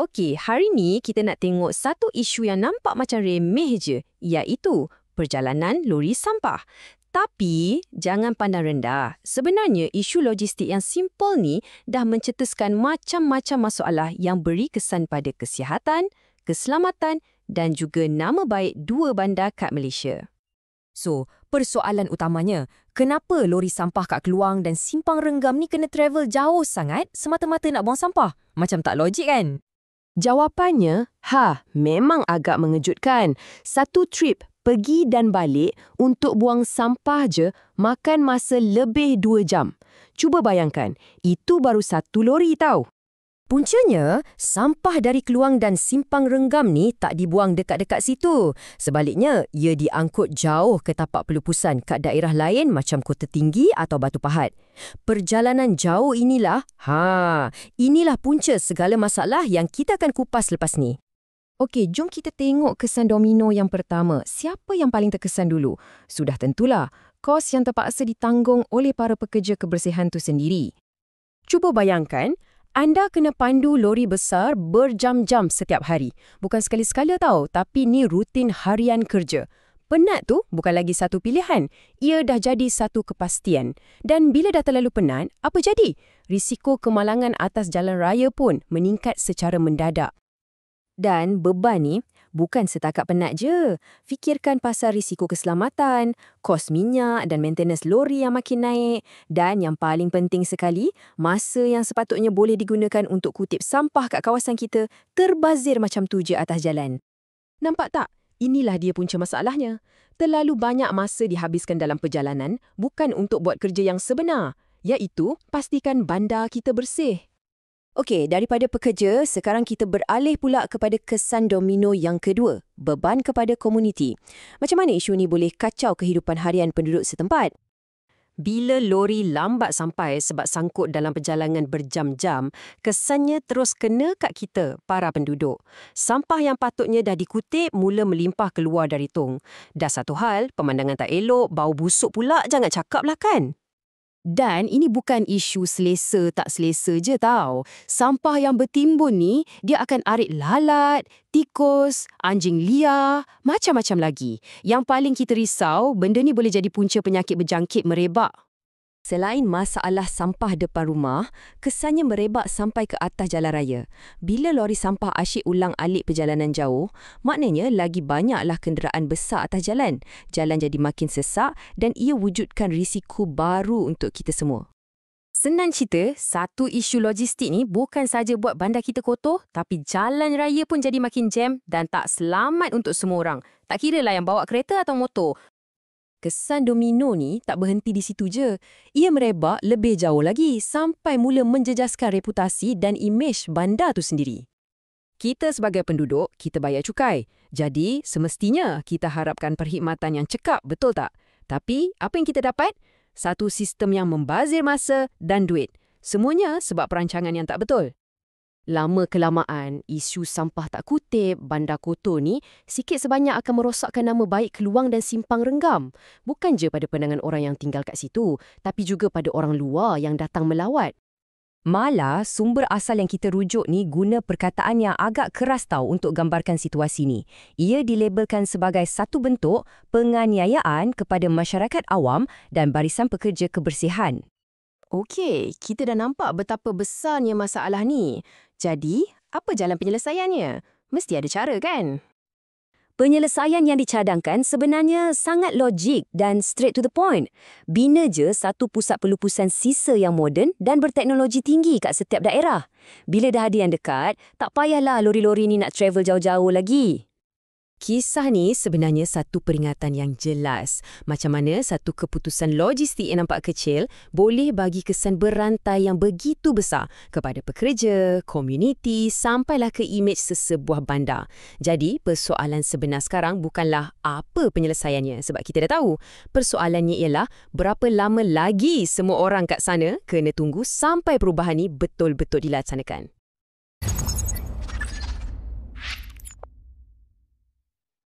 Okey, hari ni kita nak tengok satu isu yang nampak macam remeh je, iaitu perjalanan lori sampah. Tapi, jangan pandang rendah. Sebenarnya, isu logistik yang simple ni dah mencetuskan macam-macam masalah yang beri kesan pada kesihatan, keselamatan dan juga nama baik dua bandar kat Malaysia. So, persoalan utamanya, kenapa lori sampah kat Keluang dan Simpang Renggam ni kena travel jauh sangat semata-mata nak buang sampah? Macam tak logik kan? Jawapannya, memang agak mengejutkan. Satu trip pergi dan balik untuk buang sampah je makan masa lebih 2 jam. Cuba bayangkan, itu baru satu lori tau. Puncanya, sampah dari Keluang dan Simpang Renggam ni tak dibuang dekat-dekat situ. Sebaliknya, ia diangkut jauh ke tapak pelupusan kat daerah lain macam Kota Tinggi atau Batu Pahat. Perjalanan jauh inilah punca segala masalah yang kita akan kupas lepas ni. Okey, jom kita tengok kesan domino yang pertama. Siapa yang paling terkesan dulu? Sudah tentulah, kos yang terpaksa ditanggung oleh para pekerja kebersihan tu sendiri. Cuba bayangkan, anda kena pandu lori besar berjam-jam setiap hari. Bukan sekali-sekala tau, tapi ni rutin harian kerja. Penat tu bukan lagi satu pilihan. Ia dah jadi satu kepastian. Dan bila dah terlalu penat, apa jadi? Risiko kemalangan atas jalan raya pun meningkat secara mendadak. Dan beban ni bukan setakat penat je. Fikirkan pasal risiko keselamatan, kos minyak dan maintenance lori yang makin naik. Dan yang paling penting sekali, masa yang sepatutnya boleh digunakan untuk kutip sampah kat kawasan kita terbazir macam tu je atas jalan. Nampak tak? Inilah dia punca masalahnya. Terlalu banyak masa dihabiskan dalam perjalanan bukan untuk buat kerja yang sebenar, iaitu pastikan bandar kita bersih. Okey, daripada pekerja, sekarang kita beralih pula kepada kesan domino yang kedua, beban kepada komuniti. Macam mana isu ni boleh kacau kehidupan harian penduduk setempat? Bila lori lambat sampai sebab sangkut dalam perjalanan berjam-jam, kesannya terus kena kat kita, para penduduk. Sampah yang patutnya dah dikutip mula melimpah keluar dari tong. Dah satu hal, pemandangan tak elok, bau busuk pula, jangan cakap lah kan? Dan ini bukan isu selesa tak selesa je tau. Sampah yang bertimbun ni, dia akan arit lalat, tikus, anjing liar, macam-macam lagi. Yang paling kita risau, benda ni boleh jadi punca penyakit berjangkit merebak. Selain masalah sampah depan rumah, kesannya merebak sampai ke atas jalan raya. Bila lori sampah asyik ulang-alik perjalanan jauh, maknanya lagi banyaklah kenderaan besar atas jalan. Jalan jadi makin sesak dan ia wujudkan risiko baru untuk kita semua. Senang cerita, satu isu logistik ni bukan saja buat bandar kita kotor, tapi jalan raya pun jadi makin jam dan tak selamat untuk semua orang. Tak kira lah yang bawa kereta atau motor. Kesan domino ni tak berhenti di situ je. Ia merebak lebih jauh lagi sampai mula menjejaskan reputasi dan imej bandar tu sendiri. Kita sebagai penduduk, kita bayar cukai. Jadi, semestinya kita harapkan perkhidmatan yang cekap, betul tak? Tapi, apa yang kita dapat? Satu sistem yang membazir masa dan duit. Semuanya sebab perancangan yang tak betul. Lama-kelamaan, isu sampah tak kutip, bandar kotor ni sikit sebanyak akan merosakkan nama baik Keluang dan Simpang Renggam. Bukan je pada pandangan orang yang tinggal kat situ, tapi juga pada orang luar yang datang melawat. Malah, sumber asal yang kita rujuk ni guna perkataan yang agak keras tau untuk gambarkan situasi ni. Ia dilabelkan sebagai satu bentuk penganiayaan kepada masyarakat awam dan barisan pekerja kebersihan. Okey, kita dah nampak betapa besarnya masalah ni. Jadi, apa jalan penyelesaiannya? Mesti ada cara kan? Penyelesaian yang dicadangkan sebenarnya sangat logik dan straight to the point. Bina je satu pusat pelupusan sisa yang moden dan berteknologi tinggi kat setiap daerah. Bila dah ada yang dekat, tak payahlah lori-lori ni nak travel jauh-jauh lagi. Kisah ni sebenarnya satu peringatan yang jelas. Macam mana satu keputusan logistik yang nampak kecil boleh bagi kesan berantai yang begitu besar kepada pekerja, komuniti, sampailah ke imej sesebuah bandar. Jadi, persoalan sebenar sekarang bukanlah apa penyelesaiannya sebab kita dah tahu. Persoalannya ialah berapa lama lagi semua orang kat sana kena tunggu sampai perubahan ni betul-betul dilaksanakan.